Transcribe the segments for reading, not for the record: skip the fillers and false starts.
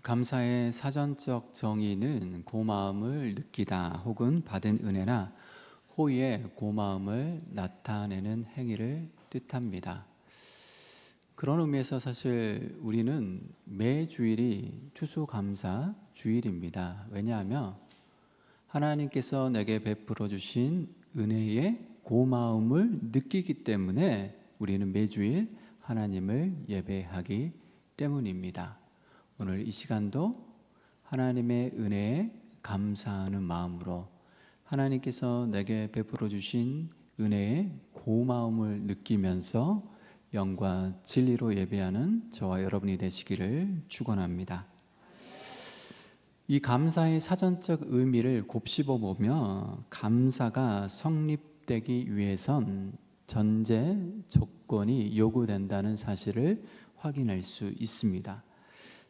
감사의 사전적 정의는 고마움을 느끼다 혹은 받은 은혜나 호의의 고마움을 나타내는 행위를 뜻합니다. 그런 의미에서 사실 우리는 매 주일이 추수감사 주일입니다. 왜냐하면 하나님께서 내게 베풀어 주신 은혜의 고마움을 느끼기 때문에 우리는 매주일 하나님을 예배하기 때문입니다. 오늘 이 시간도 하나님의 은혜에 감사하는 마음으로 하나님께서 내게 베풀어 주신 은혜의 고마움을 느끼면서 영과 진리로 예배하는 저와 여러분이 되시기를 축원합니다. 이 감사의 사전적 의미를 곱씹어 보면 감사가 성립되기 위해선 전제 조건이 요구된다는 사실을 확인할 수 있습니다.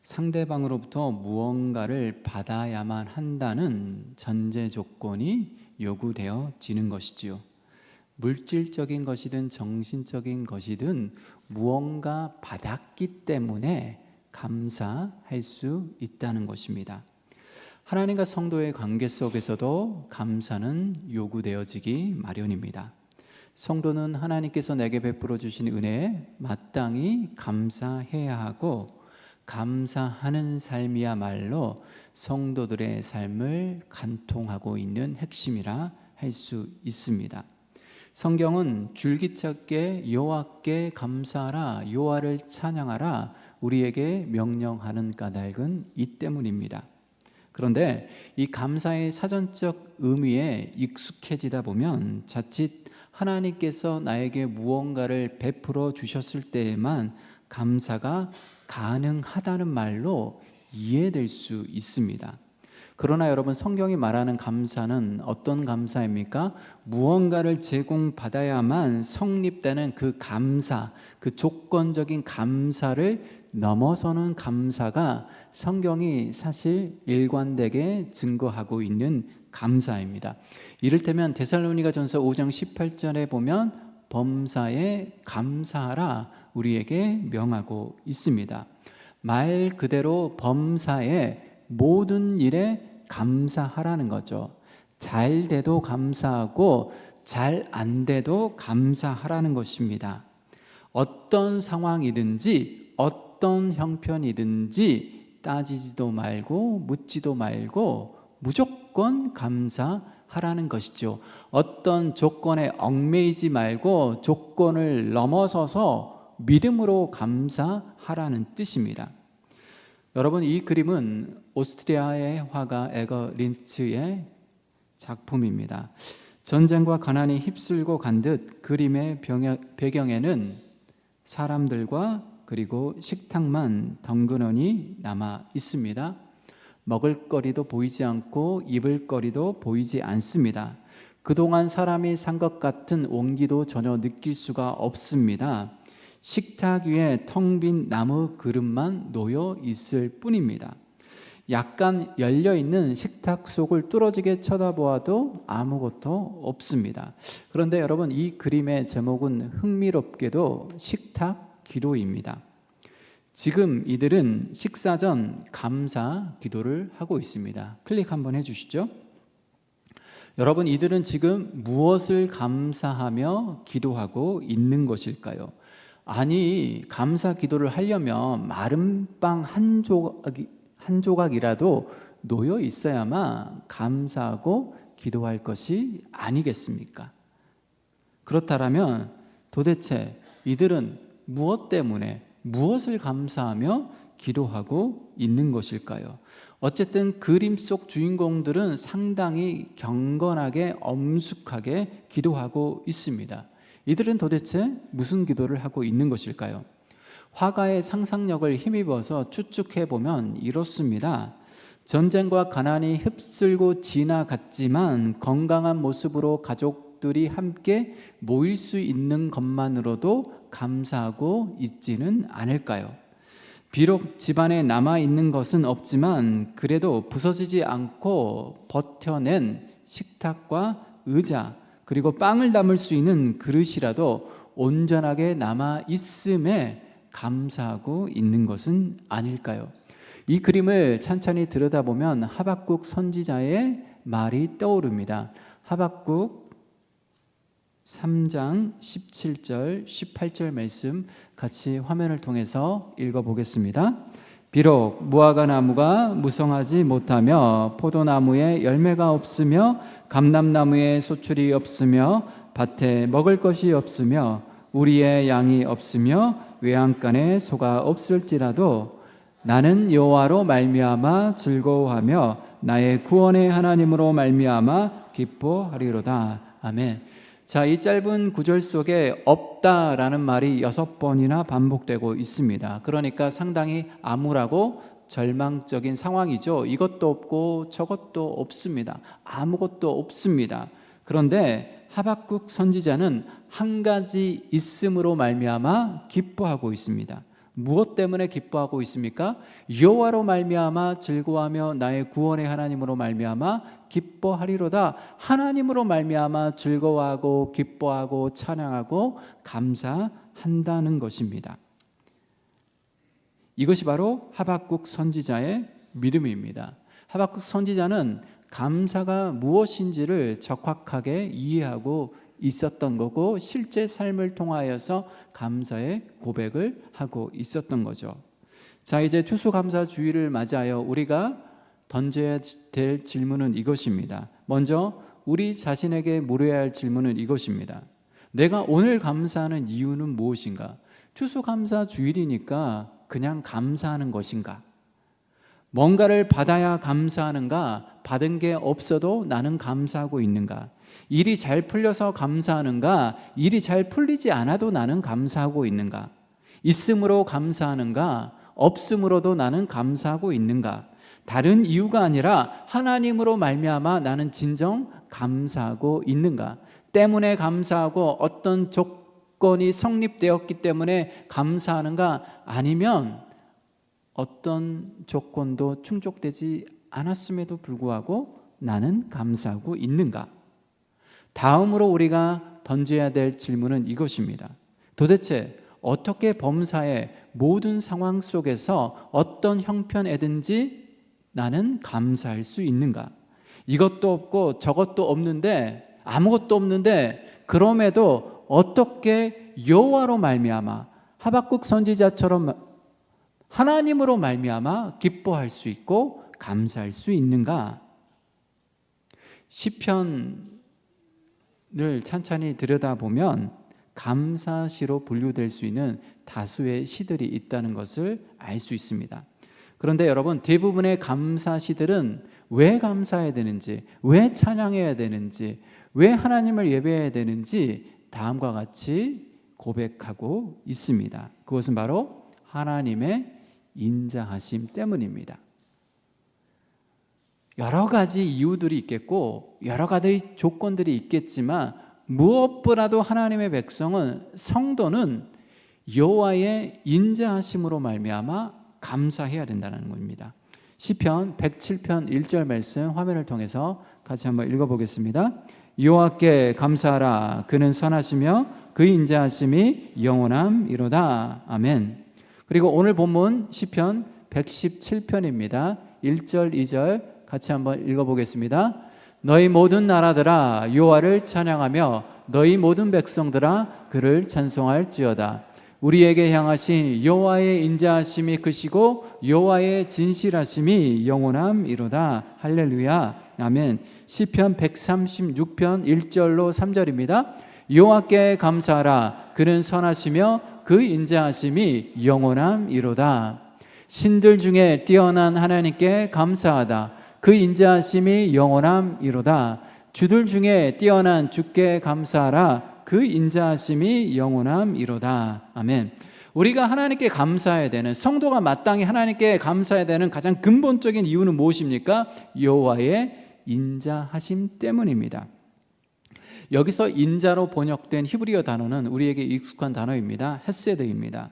상대방으로부터 무언가를 받아야만 한다는 전제 조건이 요구되어지는 것이지요. 물질적인 것이든 정신적인 것이든 무언가 받았기 때문에 감사할 수 있다는 것입니다. 하나님과 성도의 관계 속에서도 감사는 요구되어지기 마련입니다. 성도는 하나님께서 내게 베풀어 주신 은혜에 마땅히 감사해야 하고, 감사하는 삶이야말로 성도들의 삶을 간통하고 있는 핵심이라 할 수 있습니다. 성경은 줄기차게 여호와께 감사하라, 여호와를 찬양하라 우리에게 명령하는 까닭은 이 때문입니다. 그런데 이 감사의 사전적 의미에 익숙해지다 보면 자칫 하나님께서 나에게 무언가를 베풀어 주셨을 때에만 감사가 가능하다는 말로 이해될 수 있습니다. 그러나 여러분, 성경이 말하는 감사는 어떤 감사입니까? 무언가를 제공받아야만 성립되는 그 감사, 그 조건적인 감사를 넘어서는 감사가 성경이 사실 일관되게 증거하고 있는 감사입니다. 이를테면 데살로니가전서 5장 18절에 보면 범사에 감사하라 우리에게 명하고 있습니다. 말 그대로 범사에 모든 일에 감사하라는 거죠. 잘 돼도 감사하고 잘 안 돼도 감사하라는 것입니다. 어떤 상황이든지 어떤 형편이든지 따지지도 말고 묻지도 말고 무조건 감사하라는 것이죠. 어떤 조건에 얽매이지 말고 조건을 넘어서서 믿음으로 감사하라는 뜻입니다. 여러분, 이 그림은 오스트리아의 화가 에거 린츠의 작품입니다. 전쟁과 가난이 휩쓸고 간 듯 그림의 배경에는 사람들과 그리고 식탁만 덩그러니 남아 있습니다. 먹을거리도 보이지 않고 입을거리도 보이지 않습니다. 그동안 사람이 산 것 같은 온기도 전혀 느낄 수가 없습니다. 식탁 위에 텅 빈 나무 그릇만 놓여 있을 뿐입니다. 약간 열려있는 식탁 속을 뚫어지게 쳐다보아도 아무것도 없습니다. 그런데 여러분, 이 그림의 제목은 흥미롭게도 식탁 기도입니다. 지금 이들은 식사 전 감사 기도를 하고 있습니다. 클릭 한번 해주시죠. 여러분, 이들은 지금 무엇을 감사하며 기도하고 있는 것일까요? 아니, 감사 기도를 하려면 마른 빵 한 조각이라도 놓여 있어야만 감사하고 기도할 것이 아니겠습니까? 그렇다면 도대체 이들은 무엇 때문에 무엇을 감사하며 기도하고 있는 것일까요? 어쨌든 그림 속 주인공들은 상당히 경건하게 엄숙하게 기도하고 있습니다. 이들은 도대체 무슨 기도를 하고 있는 것일까요? 화가의 상상력을 힘입어서 추측해 보면 이렇습니다. 전쟁과 가난이 휩쓸고 지나갔지만 건강한 모습으로 가족들이 함께 모일 수 있는 것만으로도 감사하고 있지는 않을까요? 비록 집안에 남아있는 것은 없지만 그래도 부서지지 않고 버텨낸 식탁과 의자, 그리고 빵을 담을 수 있는 그릇이라도 온전하게 남아있음에 감사하고 있는 것은 아닐까요? 이 그림을 찬찬히 들여다보면 하박국 선지자의 말이 떠오릅니다. 하박국 3장 17절, 18절 말씀 같이 화면을 통해서 읽어보겠습니다. 비록 무화과 나무가 무성하지 못하며 포도나무에 열매가 없으며 감람나무에 소출이 없으며 밭에 먹을 것이 없으며 우리의 양이 없으며 외양간에 소가 없을지라도 나는 여호와로 말미암아 즐거워하며 나의 구원의 하나님으로 말미암아 기뻐하리로다. 아멘. 자, 이 짧은 구절 속에 없다라는 말이 6번이나 반복되고 있습니다. 그러니까 상당히 암울하고 절망적인 상황이죠. 이것도 없고 저것도 없습니다. 아무것도 없습니다. 그런데 하박국 선지자는 한 가지 있음으로 말미암아 기뻐하고 있습니다. 무엇 때문에 기뻐하고 있습니까? 여호와로 말미암아 즐거워하며 나의 구원의 하나님으로 말미암아 기뻐하리로다. 하나님으로 말미암아 즐거워하고 기뻐하고 찬양하고 감사한다는 것입니다. 이것이 바로 하박국 선지자의 믿음입니다. 하박국 선지자는 감사가 무엇인지를 적확하게 이해하고 있었던 거고 실제 삶을 통하여서 감사의 고백을 하고 있었던 거죠. 자, 이제 추수감사주의를 맞이하여 우리가 던져야 될 질문은 이것입니다. 먼저 우리 자신에게 물어야 할 질문은 이것입니다. 내가 오늘 감사하는 이유는 무엇인가? 추수감사주일이니까 그냥 감사하는 것인가? 뭔가를 받아야 감사하는가? 받은 게 없어도 나는 감사하고 있는가? 일이 잘 풀려서 감사하는가? 일이 잘 풀리지 않아도 나는 감사하고 있는가? 있음으로 감사하는가? 없음으로도 나는 감사하고 있는가? 다른 이유가 아니라 하나님으로 말미암아 나는 진정 감사하고 있는가? 때문에 감사하고 어떤 조건이 성립되었기 때문에 감사하는가? 아니면 어떤 조건도 충족되지 않았음에도 불구하고 나는 감사하고 있는가? 다음으로 우리가 던져야 될 질문은 이것입니다. 도대체 어떻게 범사의 모든 상황 속에서 어떤 형편에든지 나는 감사할 수 있는가? 이것도 없고 저것도 없는데 아무것도 없는데 그럼에도 어떻게 여호와로 말미암아 하박국 선지자처럼 하나님으로 말미암아 기뻐할 수 있고 감사할 수 있는가? 시편을 찬찬히 들여다보면 감사시로 분류될 수 있는 다수의 시들이 있다는 것을 알 수 있습니다. 그런데 여러분, 대부분의 감사시들은 왜 감사해야 되는지, 왜 찬양해야 되는지, 왜 하나님을 예배해야 되는지 다음과 같이 고백하고 있습니다. 그것은 바로 하나님의 인자하심 때문입니다. 여러 가지 이유들이 있겠고 여러 가지 조건들이 있겠지만 무엇보다도 하나님의 백성은, 성도는 여호와의 인자하심으로 말미암아 감사해야 된다는 겁니다. 시편 107편 1절 말씀 화면을 통해서 같이 한번 읽어보겠습니다. 여호와께 감사하라. 그는 선하시며 그 인자하심이 영원함이로다. 아멘. 그리고 오늘 본문 시편 117편입니다. 1절 2절 같이 한번 읽어보겠습니다. 너희 모든 나라들아 여호와를 찬양하며 너희 모든 백성들아 그를 찬송할지어다. 우리에게 향하신 여호와의 인자하심이 크시고 여호와의 진실하심이 영원함이로다. 할렐루야. 아멘. 시편 136편 1절로 3절입니다. 여호와께 감사하라. 그는 선하시며 그 인자하심이 영원함이로다. 신들 중에 뛰어난 하나님께 감사하다. 그 인자하심이 영원함이로다. 주들 중에 뛰어난 주께 감사하라. 그 인자하심이 영원함이로다. 아멘. 우리가 하나님께 감사해야 되는, 성도가 마땅히 하나님께 감사해야 되는 가장 근본적인 이유는 무엇입니까? 여호와의 인자하심 때문입니다. 여기서 인자로 번역된 히브리어 단어는 우리에게 익숙한 단어입니다. 헤세드입니다.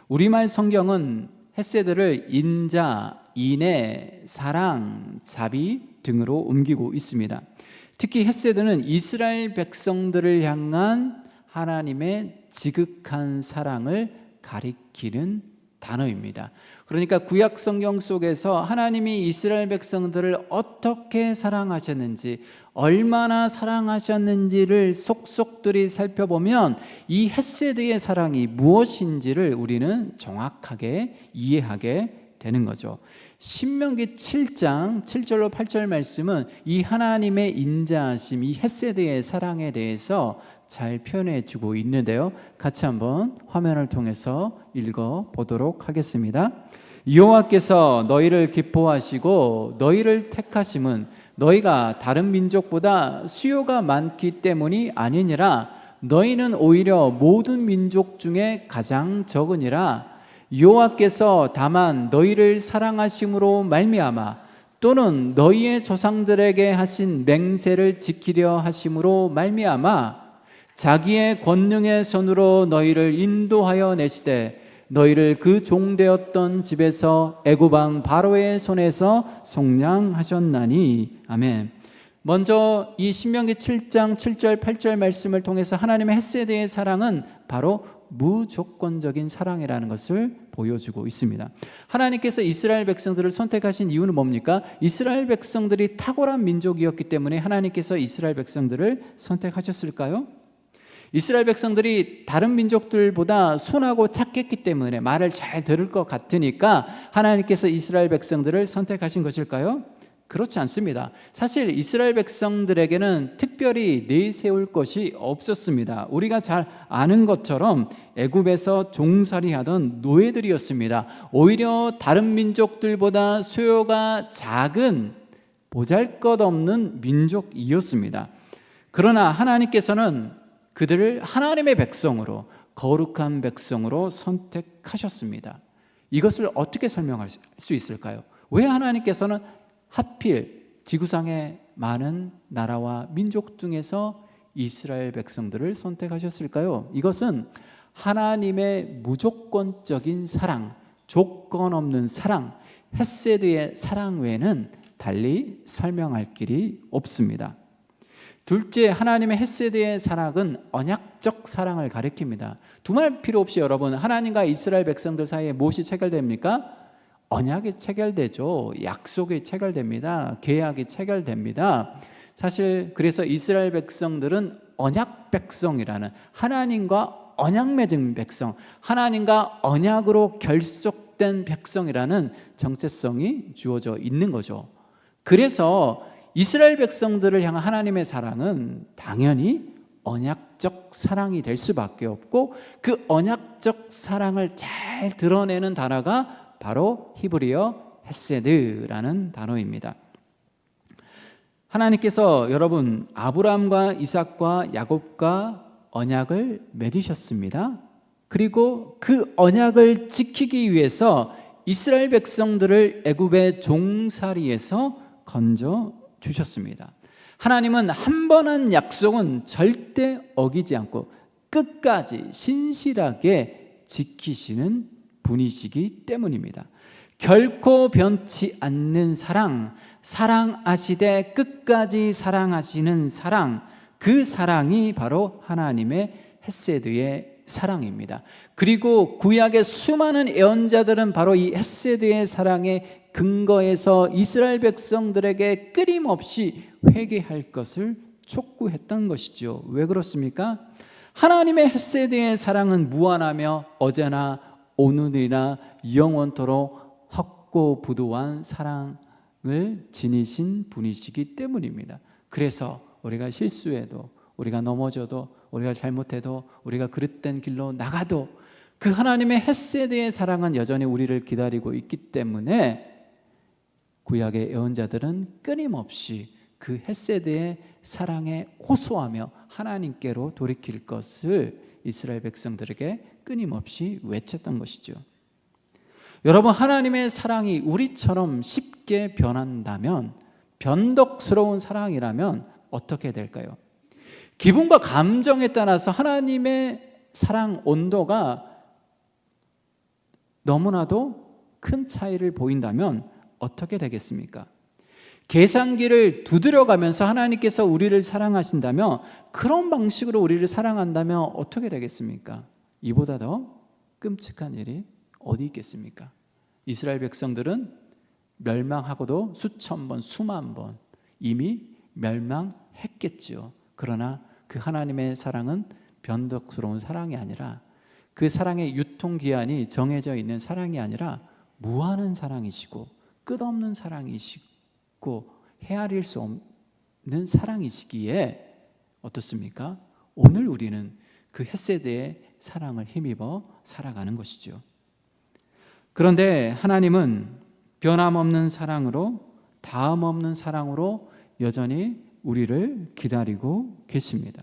우리말 성경은 헤세드를 인자, 인애, 사랑, 자비 등으로 옮기고 있습니다. 특히 헤세드는 이스라엘 백성들을 향한 하나님의 지극한 사랑을 가리키는 단어입니다. 그러니까 구약 성경 속에서 하나님이 이스라엘 백성들을 어떻게 사랑하셨는지, 얼마나 사랑하셨는지를 속속들이 살펴보면 이 헤세드의 사랑이 무엇인지를 우리는 정확하게 이해하게 되는 거죠. 신명기 7장 7절로 8절 말씀은 이 하나님의 인자하심, 이 헤세드의 사랑에 대해서 잘 표현해 주고 있는데요, 같이 한번 화면을 통해서 읽어 보도록 하겠습니다. 여호와께서 너희를 기뻐하시고 너희를 택하심은 너희가 다른 민족보다 수요가 많기 때문이 아니니라. 너희는 오히려 모든 민족 중에 가장 적으니라. 여호와께서 다만 너희를 사랑하심으로 말미암아 또는 너희의 조상들에게 하신 맹세를 지키려 하심으로 말미암아 자기의 권능의 손으로 너희를 인도하여 내시되 너희를 그 종되었던 집에서 애굽 왕 바로의 손에서 속량하셨나니. 아멘. 먼저 이 신명기 7장 7절 8절 말씀을 통해서 하나님의 헤세드의 사랑은 바로 무조건적인 사랑이라는 것을 보여주고 있습니다. 하나님께서 이스라엘 백성들을 선택하신 이유는 뭡니까? 이스라엘 백성들이 탁월한 민족이었기 때문에 하나님께서 이스라엘 백성들을 선택하셨을까요? 이스라엘 백성들이 다른 민족들보다 순하고 착했기 때문에 말을 잘 들을 것 같으니까 하나님께서 이스라엘 백성들을 선택하신 것일까요? 그렇지 않습니다. 사실 이스라엘 백성들에게는 특별히 내세울 것이 없었습니다. 우리가 잘 아는 것처럼 애굽에서 종살이하던 노예들이었습니다. 오히려 다른 민족들보다 수요가 작은 보잘것없는 민족이었습니다. 그러나 하나님께서는 그들을 하나님의 백성으로, 거룩한 백성으로 선택하셨습니다. 이것을 어떻게 설명할 수 있을까요? 왜 하나님께서는 하필 지구상의 많은 나라와 민족 중에서 이스라엘 백성들을 선택하셨을까요? 이것은 하나님의 무조건적인 사랑, 조건 없는 사랑, 헤세드의 사랑 외에는 달리 설명할 길이 없습니다. 둘째, 하나님의 헤세드의 사랑은 언약적 사랑을 가리킵니다. 두말 필요 없이 여러분, 하나님과 이스라엘 백성들 사이에 무엇이 체결됩니까? 언약이 체결되죠. 약속이 체결됩니다. 계약이 체결됩니다. 사실 그래서 이스라엘 백성들은 언약 백성이라는, 하나님과 언약 맺은 백성, 하나님과 언약으로 결속된 백성이라는 정체성이 주어져 있는 거죠. 그래서 이스라엘 백성들을 향한 하나님의 사랑은 당연히 언약적 사랑이 될 수밖에 없고, 그 언약적 사랑을 잘 드러내는 단어가 바로 히브리어 헤세드라는 단어입니다. 하나님께서 여러분 아브라함과 이삭과 야곱과 언약을 맺으셨습니다. 그리고 그 언약을 지키기 위해서 이스라엘 백성들을 애굽의 종살이에서 건져 주셨습니다. 하나님은 한 번 한 약속은 절대 어기지 않고 끝까지 신실하게 지키시는 분이시기 때문입니다. 결코 변치 않는 사랑, 사랑하시되 끝까지 사랑하시는 사랑, 그 사랑이 바로 하나님의 헤세드의 사랑입니다. 그리고 구약의 수많은 예언자들은 바로 이 헤세드의 사랑에 근거해서 이스라엘 백성들에게 끊임없이 회개할 것을 촉구했던 것이죠. 왜 그렇습니까? 하나님의 헤세드의 사랑은 무한하며 어제나 오늘이나 영원토록 확고부도한 사랑을 지니신 분이시기 때문입니다. 그래서 우리가 실수해도, 우리가 넘어져도, 우리가 잘못해도, 우리가 그릇된 길로 나가도 그 하나님의 헤세드의 사랑은 여전히 우리를 기다리고 있기 때문에 구약의 예언자들은 끊임없이 그 헤세드의 사랑에 호소하며 하나님께로 돌이킬 것을 이스라엘 백성들에게 끊임없이 외쳤던 것이죠. 여러분, 하나님의 사랑이 우리처럼 쉽게 변한다면, 변덕스러운 사랑이라면 어떻게 될까요? 기분과 감정에 따라서 하나님의 사랑 온도가 너무나도 큰 차이를 보인다면 어떻게 되겠습니까? 계산기를 두드려가면서 하나님께서 우리를 사랑하신다면, 그런 방식으로 우리를 사랑한다면 어떻게 되겠습니까? 이보다 더 끔찍한 일이 어디 있겠습니까? 이스라엘 백성들은 멸망하고도 수천 번, 수만 번 이미 멸망했겠죠. 그러나 그 하나님의 사랑은 변덕스러운 사랑이 아니라, 그 사랑의 유통기한이 정해져 있는 사랑이 아니라 무한한 사랑이시고 끝없는 사랑이시고 헤아릴 수 없는 사랑이시기에 어떻습니까? 오늘 우리는 그 헷세대의 사랑을 힘입어 살아가는 것이죠. 그런데 하나님은 변함없는 사랑으로, 다음 없는 사랑으로 여전히 우리를 기다리고 계십니다.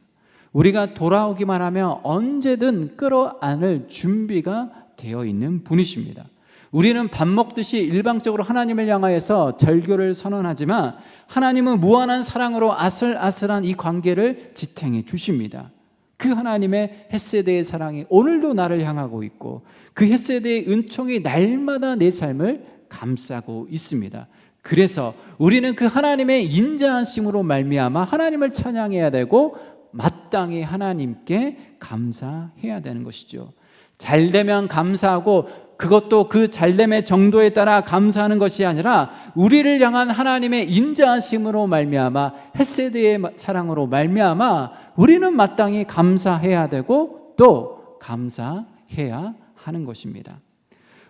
우리가 돌아오기만 하면 언제든 끌어안을 준비가 되어 있는 분이십니다. 우리는 밥 먹듯이 일방적으로 하나님을 향하여서 절교를 선언하지만 하나님은 무한한 사랑으로 아슬아슬한 이 관계를 지탱해 주십니다. 그 하나님의 헷세대의 사랑이 오늘도 나를 향하고 있고, 그 헷세대의 은총이 날마다 내 삶을 감싸고 있습니다. 그래서 우리는 그 하나님의 인자하심으로 말미암아 하나님을 찬양해야 되고 마땅히 하나님께 감사해야 되는 것이죠. 잘 되면 감사하고, 그것도 그 잘됨의 정도에 따라 감사하는 것이 아니라 우리를 향한 하나님의 인자하심으로 말미암아, 헷세대의 사랑으로 말미암아 우리는 마땅히 감사해야 되고 또 감사해야 하는 것입니다.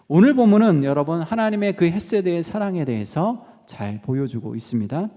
오늘 본문은 여러분 하나님의 그 헷세대의 사랑에 대해서 잘 보여주고 있습니다.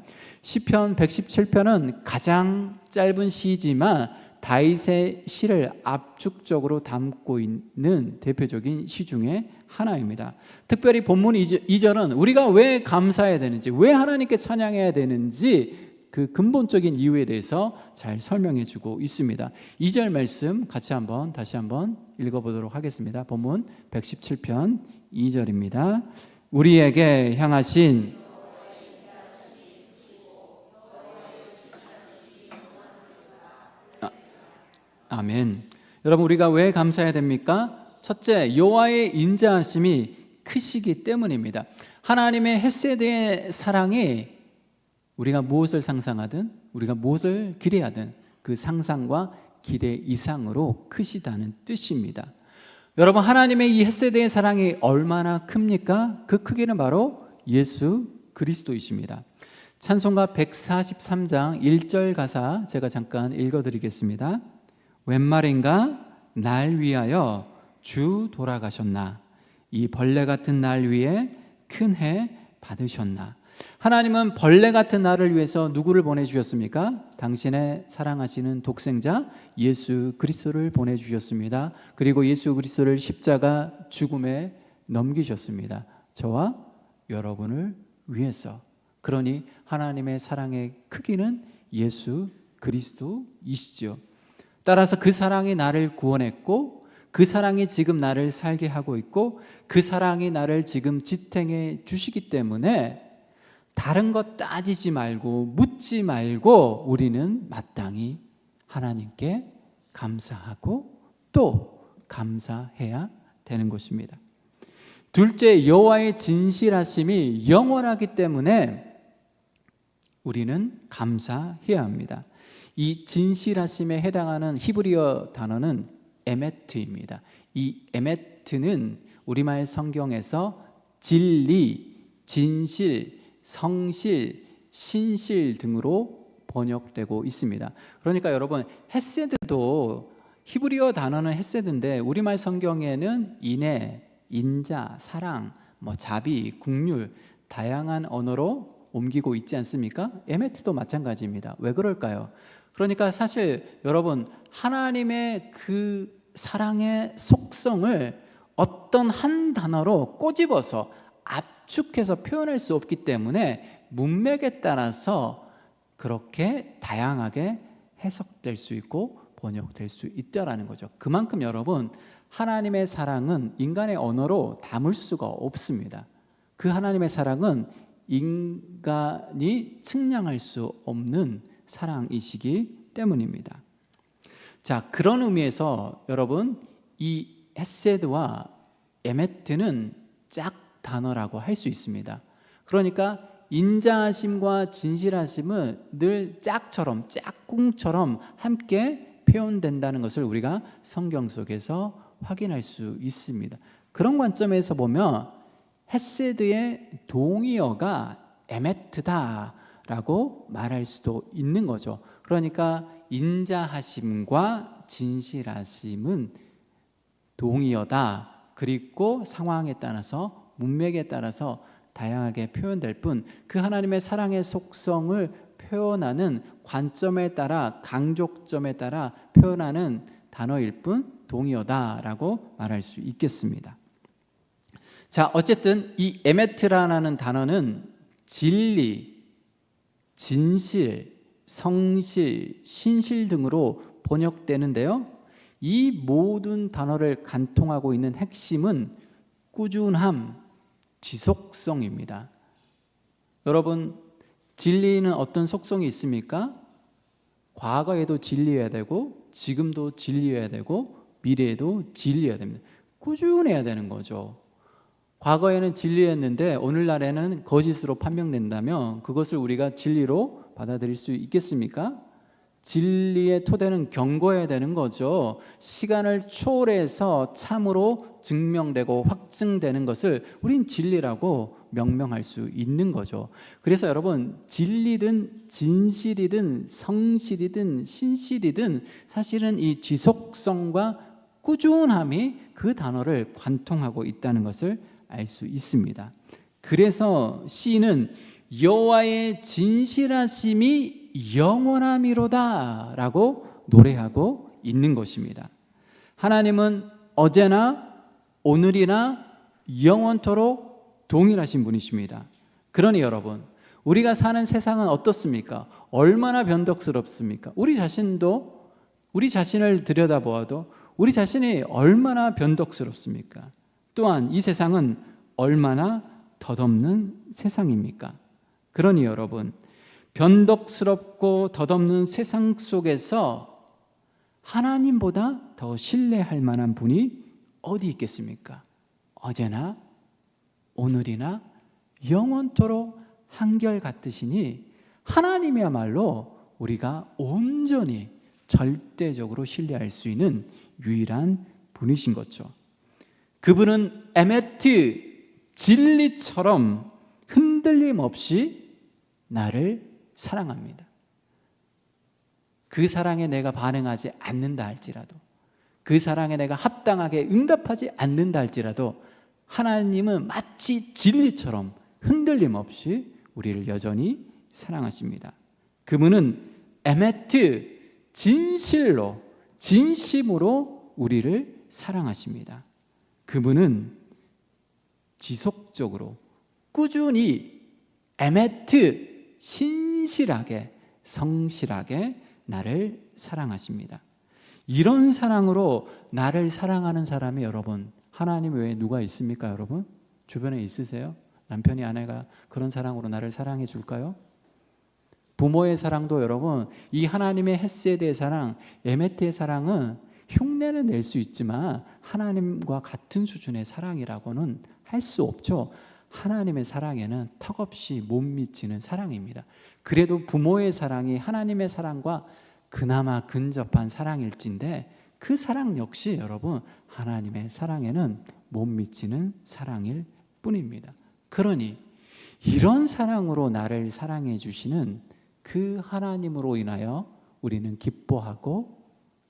시편 117편은 가장 짧은 시지만 다윗의 시를 압축적으로 담고 있는 대표적인 시 중에 하나입니다. 특별히 본문 2절은 우리가 왜 감사해야 되는지, 왜 하나님께 찬양해야 되는지 그 근본적인 이유에 대해서 잘 설명해 주고 있습니다. 2절 말씀 다시 한번 읽어보도록 하겠습니다. 본문 117편 2절입니다. 우리에게 향하신 아멘. 여러분, 우리가 왜 감사해야 됩니까? 첫째, 여호와의 인자하심이 크시기 때문입니다. 하나님의 헷세대의 사랑이 우리가 무엇을 상상하든, 우리가 무엇을 기대하든 그 상상과 기대 이상으로 크시다는 뜻입니다. 여러분, 하나님의 이 헷세대의 사랑이 얼마나 큽니까? 그 크기는 바로 예수 그리스도이십니다. 찬송가 143장 1절 가사 제가 잠깐 읽어드리겠습니다. 웬 말인가 날 위하여 주 돌아가셨나, 이 벌레 같은 날 위에 큰 해 받으셨나. 하나님은 벌레 같은 나를 위해서 누구를 보내주셨습니까? 당신의 사랑하시는 독생자 예수 그리스도를 보내주셨습니다. 그리고 예수 그리스도를 십자가 죽음에 넘기셨습니다. 저와 여러분을 위해서. 그러니 하나님의 사랑의 크기는 예수 그리스도이시죠. 따라서 그 사랑이 나를 구원했고, 그 사랑이 지금 나를 살게 하고 있고, 그 사랑이 나를 지금 지탱해 주시기 때문에 다른 것 따지지 말고 묻지 말고 우리는 마땅히 하나님께 감사하고 또 감사해야 되는 것입니다. 둘째, 여호와의 진실하심이 영원하기 때문에 우리는 감사해야 합니다. 이 진실하심에 해당하는 히브리어 단어는 에메트입니다. 이 에메트는 우리말 성경에서 진리, 진실, 성실, 신실 등으로 번역되고 있습니다. 그러니까 여러분, 헷세드도 히브리어 단어는 헷세드인데 우리말 성경에는 인애, 인자, 사랑, 자비, 긍휼 다양한 언어로 옮기고 있지 않습니까? 에메트도 마찬가지입니다. 왜 그럴까요? 그러니까 사실 여러분, 하나님의 그 사랑의 속성을 어떤 한 단어로 꼬집어서 압축해서 표현할 수 없기 때문에 문맥에 따라서 그렇게 다양하게 해석될 수 있고 번역될 수 있다라는 거죠. 그만큼 여러분, 하나님의 사랑은 인간의 언어로 담을 수가 없습니다. 그 하나님의 사랑은 인간이 측량할 수 없는 사랑이시기 때문입니다. 자, 그런 의미에서 여러분, 이 헷세드와 에메트는 짝 단어라고 할 수 있습니다. 그러니까 인자하심과 진실하심은 늘 짝처럼, 짝꿍처럼 함께 표현된다는 것을 우리가 성경 속에서 확인할 수 있습니다. 그런 관점에서 보면 헤세드의 동의어가 에메트다라고 말할 수도 있는 거죠. 그러니까 인자하심과 진실하심은 동의어다. 그리고 상황에 따라서 문맥에 따라서 다양하게 표현될 뿐 그 하나님의 사랑의 속성을 표현하는 관점에 따라 강조점에 따라 표현하는 단어일 뿐 동의어다라고 말할 수 있겠습니다. 자, 어쨌든 이 에메트라는 단어는 진리, 진실, 성실, 신실 등으로 번역되는데요. 이 모든 단어를 관통하고 있는 핵심은 꾸준함, 지속성입니다. 여러분, 진리는 어떤 속성이 있습니까? 과거에도 진리해야 되고 지금도 진리해야 되고 미래에도 진리해야 됩니다. 꾸준해야 되는 거죠. 과거에는 진리했는데 오늘날에는 거짓으로 판명된다면 그것을 우리가 진리로 받아들일 수 있겠습니까? 진리의 토대는 경고해야 되는 거죠. 시간을 초월해서 참으로 증명되고 확증되는 것을 우린 진리라고 명명할 수 있는 거죠. 그래서 여러분, 진리든 진실이든 성실이든 신실이든 사실은 이 지속성과 꾸준함이 그 단어를 관통하고 있다는 것을 알 수 있습니다. 그래서 시인은 여호와의 진실하심이 영원함이로다 라고 노래하고 있는 것입니다. 하나님은 어제나 오늘이나 영원토록 동일하신 분이십니다. 그러니 여러분, 우리가 사는 세상은 어떻습니까? 얼마나 변덕스럽습니까? 우리 자신을 들여다보아도 우리 자신이 얼마나 변덕스럽습니까? 또한 이 세상은 얼마나 덧없는 세상입니까? 그러니 여러분, 변덕스럽고 덧없는 세상 속에서 하나님보다 더 신뢰할 만한 분이 어디 있겠습니까? 어제나 오늘이나 영원토록 한결같으시니 하나님이야말로 우리가 온전히 절대적으로 신뢰할 수 있는 유일한 분이신 거죠. 그분은 에메트, 진리처럼 흔들림 없이 나를 사랑합니다. 그 사랑에 내가 반응하지 않는다 할지라도, 그 사랑에 내가 합당하게 응답하지 않는다 할지라도 하나님은 마치 진리처럼 흔들림 없이 우리를 여전히 사랑하십니다. 그분은 에메트, 진실로, 진심으로 우리를 사랑하십니다. 그분은 지속적으로 꾸준히 에메트, 신실하게, 성실하게 나를 사랑하십니다. 이런 사랑으로 나를 사랑하는 사람이 여러분, 하나님 외에 누가 있습니까? 여러분 주변에 있으세요? 남편이 아내가 그런 사랑으로 나를 사랑해 줄까요? 부모의 사랑도 여러분, 이 하나님의 헤세드의 사랑, 에메트의 사랑은 흉내는 낼 수 있지만 하나님과 같은 수준의 사랑이라고는 할 수 없죠. 하나님의 사랑에는 턱없이 못 미치는 사랑입니다. 그래도 부모의 사랑이 하나님의 사랑과 그나마 근접한 사랑일진데 그 사랑 역시 여러분 하나님의 사랑에는 못 미치는 사랑일 뿐입니다. 그러니 이런 사랑으로 나를 사랑해 주시는 그 하나님으로 인하여 우리는 기뻐하고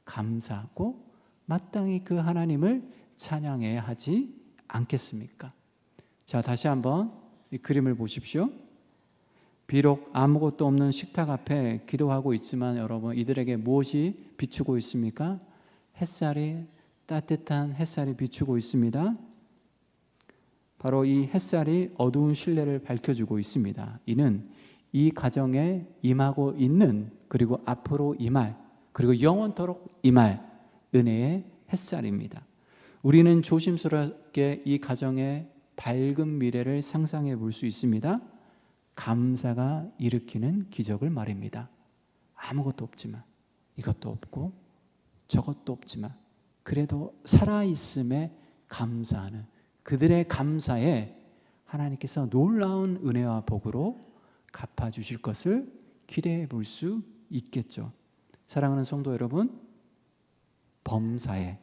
감사하고 마땅히 그 하나님을 찬양해야 하지 않겠습니까? 자, 다시 한번 이 그림을 보십시오. 비록 아무것도 없는 식탁 앞에 기도하고 있지만 여러분, 이들에게 무엇이 비추고 있습니까? 햇살이, 따뜻한 햇살이 비추고 있습니다. 바로 이 햇살이 어두운 실내를 밝혀주고 있습니다. 이는 이 가정에 임하고 있는, 그리고 앞으로 임할, 그리고 영원토록 임할 은혜의 햇살입니다. 우리는 조심스럽게 이 가정의 밝은 미래를 상상해 볼 수 있습니다. 감사가 일으키는 기적을 말입니다. 아무것도 없지만, 이것도 없고 저것도 없지만 그래도 살아있음에 감사하는 그들의 감사에 하나님께서 놀라운 은혜와 복으로 갚아주실 것을 기대해 볼 수 있겠죠. 사랑하는 성도 여러분, 범사에,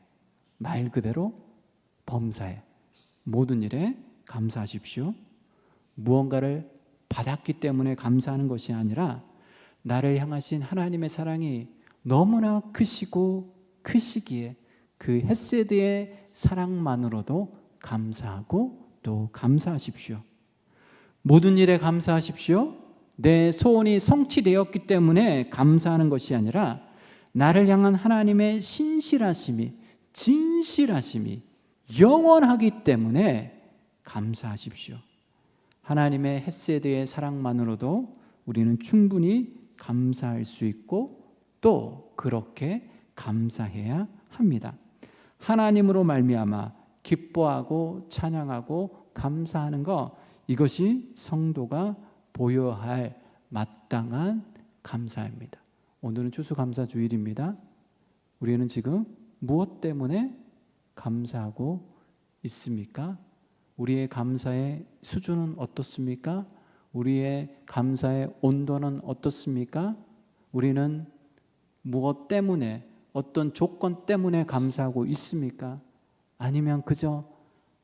말 그대로 범사에, 모든 일에 감사하십시오. 무언가를 받았기 때문에 감사하는 것이 아니라 나를 향하신 하나님의 사랑이 너무나 크시고 크시기에 그 헤세드의 사랑만으로도 감사하고 또 감사하십시오. 모든 일에 감사하십시오. 내 소원이 성취되었기 때문에 감사하는 것이 아니라 나를 향한 하나님의 신실하심이, 진실하심이 영원하기 때문에 감사하십시오. 하나님의 헤세드의 사랑만으로도 우리는 충분히 감사할 수 있고 또 그렇게 감사해야 합니다. 하나님으로 말미암아 기뻐하고 찬양하고 감사하는 것, 이것이 성도가 보여야 할 마땅한 감사입니다. 오늘은 추수감사주일입니다. 우리는 지금 무엇 때문에 감사하고 있습니까? 우리의 감사의 수준은 어떻습니까? 우리의 감사의 온도는 어떻습니까? 우리는 무엇 때문에, 어떤 조건 때문에 감사하고 있습니까? 아니면 그저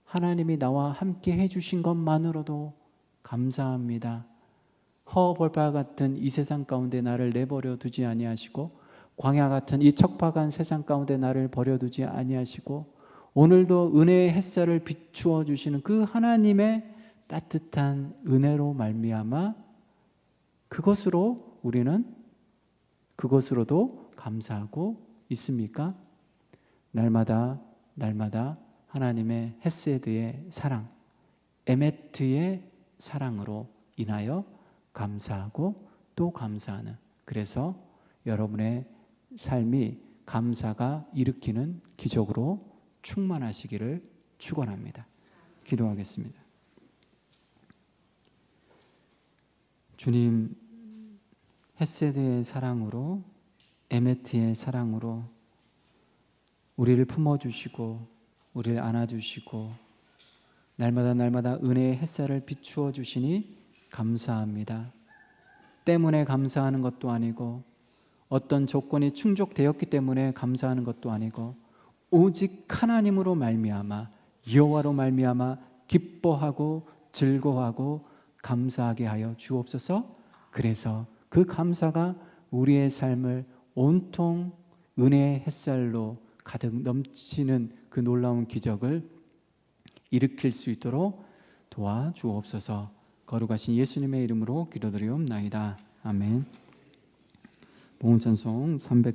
하나님이 나와 함께 해주신 것만으로도 감사합니다. 허벌파 같은 이 세상 가운데 나를 내버려 두지 아니하시고 광야 같은 이 척박한 세상 가운데 나를 버려두지 아니하시고 오늘도 은혜의 햇살을 비추어 주시는 그 하나님의 따뜻한 은혜로 말미암아 그것으로 우리는 그것으로도 감사하고 있습니까? 날마다 하나님의 헤세드의 사랑, 에메트의 사랑으로 인하여 감사하고 또 감사하는, 그래서 여러분의 삶이 감사가 일으키는 기적으로 충만하시기를 축원합니다. 기도하겠습니다. 주님, 헤세드의 사랑으로, 에메트의 사랑으로 우리를 품어주시고 우리를 안아주시고 날마다 은혜의 햇살을 비추어 주시니 감사합니다. 때문에 감사하는 것도 아니고 어떤 조건이 충족되었기 때문에 감사하는 것도 아니고 오직 하나님으로 말미암아, 여호와로 말미암아 기뻐하고 즐거워하고 감사하게 하여 주옵소서. 그래서 그 감사가 우리의 삶을 온통 은혜의 햇살로 가득 넘치는 그 놀라운 기적을 일으킬 수 있도록 도와주옵소서. 거룩하신 예수님의 이름으로 기도드리옵나이다. 아멘. 복음찬송 304